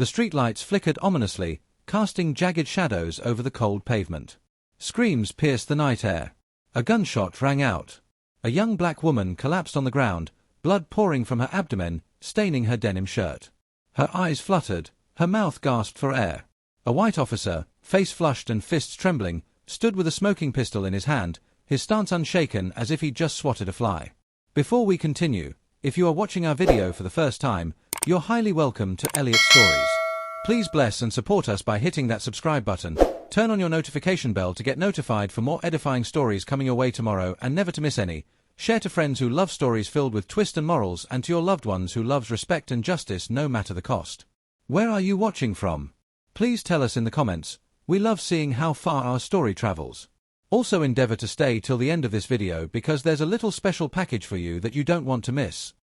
The streetlights flickered ominously, casting jagged shadows over the cold pavement. Screams pierced the night air. A gunshot rang out. A young black woman collapsed on the ground, blood pouring from her abdomen, staining her denim shirt. Her eyes fluttered, her mouth gasped for air. A white officer, face flushed and fists trembling, stood with a smoking pistol in his hand, his stance unshaken as if he'd just swatted a fly. Before we continue, if you are watching our video for the first time, you're highly welcome to ELLIOT Stories. Please bless and support us by hitting that subscribe button. Turn on your notification bell to get notified for more edifying stories coming your way tomorrow and never to miss any. Share to friends who love stories filled with twists and morals, and to your loved ones who loves respect and justice no matter the cost. Where are you watching from? Please tell us in the comments. We love seeing how far our story travels. Also endeavor to stay till the end of this video because there's a little special package for you that you don't want to miss.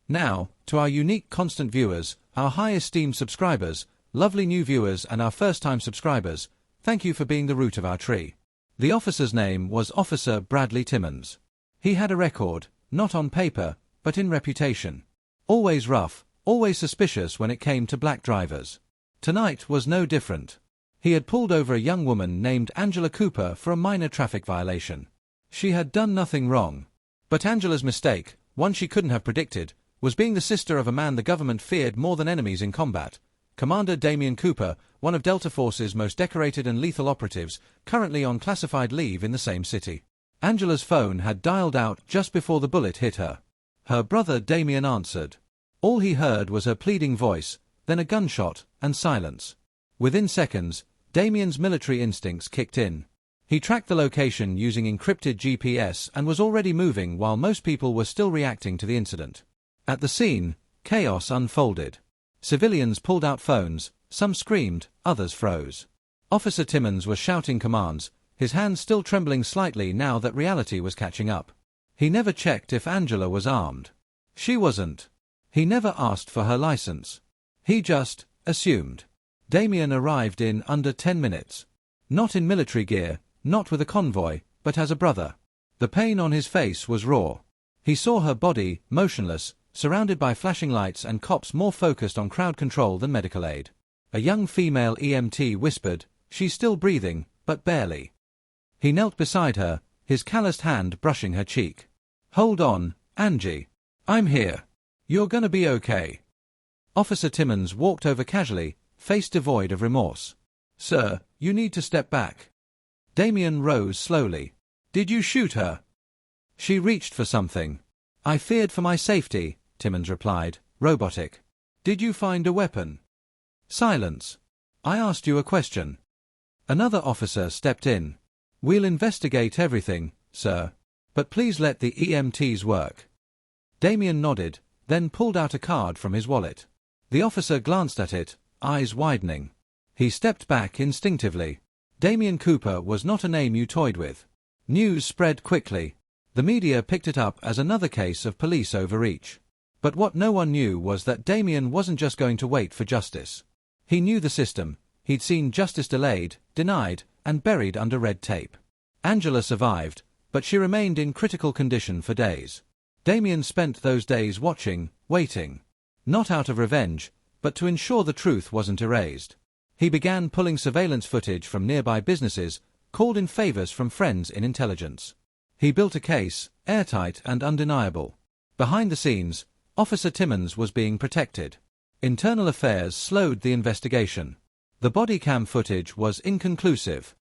Now, to our unique constant viewers, our high esteemed subscribers, lovely new viewers and our first-time subscribers, thank you for being the root of our tree. The officer's name was Officer Bradley Timmons. He had a record, not on paper, but in reputation. Always rough, always suspicious when it came to black drivers. Tonight was no different. He had pulled over a young woman named Angela Cooper for a minor traffic violation. She had done nothing wrong. But Angela's mistake, one she couldn't have predicted, was being the sister of a man the government feared more than enemies in combat. Commander Damien Cooper, one of Delta Force's most decorated and lethal operatives, currently on classified leave in the same city. Angela's phone had dialed out just before the bullet hit her. Her brother Damian answered. All he heard was her pleading voice, then a gunshot, and silence. Within seconds, Damian's military instincts kicked in. He tracked the location using encrypted GPS and was already moving while most people were still reacting to the incident. At the scene, chaos unfolded. Civilians pulled out phones, some screamed, others froze. Officer Timmons was shouting commands, his hands still trembling slightly now that reality was catching up. He never checked if Angela was armed. She wasn't. He never asked for her license. He just assumed. Damian arrived in under 10 minutes. Not in military gear, not with a convoy, but as a brother. The pain on his face was raw. He saw her body, motionless, surrounded by flashing lights and cops more focused on crowd control than medical aid. A young female EMT whispered, "She's still breathing, but barely." He knelt beside her, his calloused hand brushing her cheek. "Hold on, Angie. I'm here. You're gonna be okay." Officer Timmons walked over casually, face devoid of remorse. "Sir, you need to step back." Damian rose slowly. "Did you shoot her?" She reached for something. "I feared for my safety," Timmons replied, robotic. "Did you find a weapon?" Silence. "I asked you a question." Another officer stepped in. "We'll investigate everything, sir. But please let the EMTs work." Damian nodded, then pulled out a card from his wallet. The officer glanced at it, eyes widening. He stepped back instinctively. Damien Cooper was not a name you toyed with. News spread quickly. The media picked it up as another case of police overreach. But what no one knew was that Damien wasn't just going to wait for justice. He knew the system. He'd seen justice delayed, denied, and buried under red tape. Angela survived, but she remained in critical condition for days. Damien spent those days watching, waiting. Not out of revenge, but to ensure the truth wasn't erased. He began pulling surveillance footage from nearby businesses, called in favors from friends in intelligence. He built a case, airtight and undeniable. Behind the scenes, Officer Timmons was being protected. Internal affairs slowed the investigation. The body cam footage was inconclusive.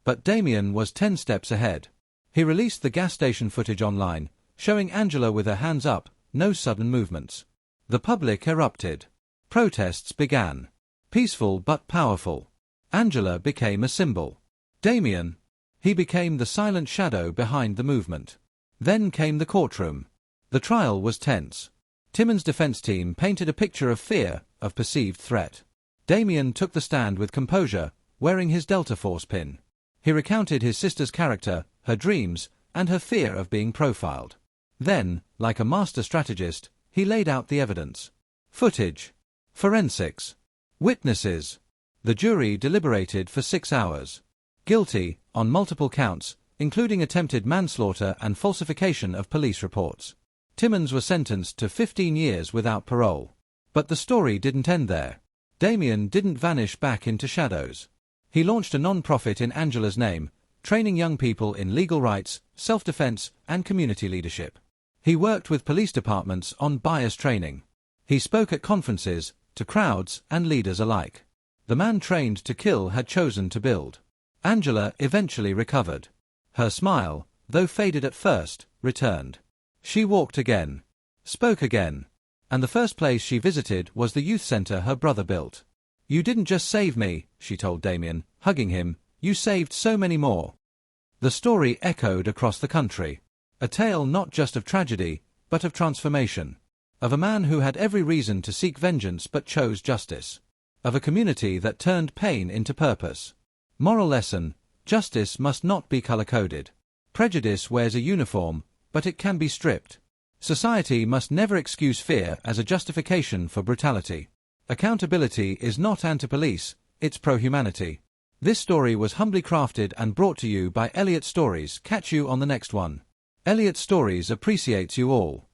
But Damien was 10 steps ahead. He released the gas station footage online, showing Angela with her hands up, no sudden movements. The public erupted. Protests began. Peaceful but powerful. Angela became a symbol. Damien. He became the silent shadow behind the movement. Then came the courtroom. The trial was tense. Timmons' defense team painted a picture of fear, of perceived threat. Damien took the stand with composure, wearing his Delta Force pin. He recounted his sister's character, her dreams, and her fear of being profiled. Then, like a master strategist, he laid out the evidence. Footage. Forensics. Witnesses. The jury deliberated for 6 hours. Guilty, on multiple counts, including attempted manslaughter and falsification of police reports. Timmons was sentenced to 15 years without parole. But the story didn't end there. Damien didn't vanish back into shadows. He launched a non-profit in Angela's name, training young people in legal rights, self-defense, and community leadership. He worked with police departments on bias training. He spoke at conferences, to crowds and leaders alike. The man trained to kill had chosen to build. Angela eventually recovered. Her smile, though faded at first, returned. She walked again, spoke again, and the first place she visited was the youth center her brother built. "You didn't just save me," she told Damian, hugging him, "you saved so many more." The story echoed across the country. A tale not just of tragedy, but of transformation. Of a man who had every reason to seek vengeance but chose justice. Of a community that turned pain into purpose. Moral lesson: justice must not be color-coded. Prejudice wears a uniform, but it can be stripped. Society must never excuse fear as a justification for brutality. Accountability is not anti-police, it's pro-humanity. This story was humbly crafted and brought to you by ELLIOT Stories. Catch you on the next one. ELLIOT Stories appreciates you all.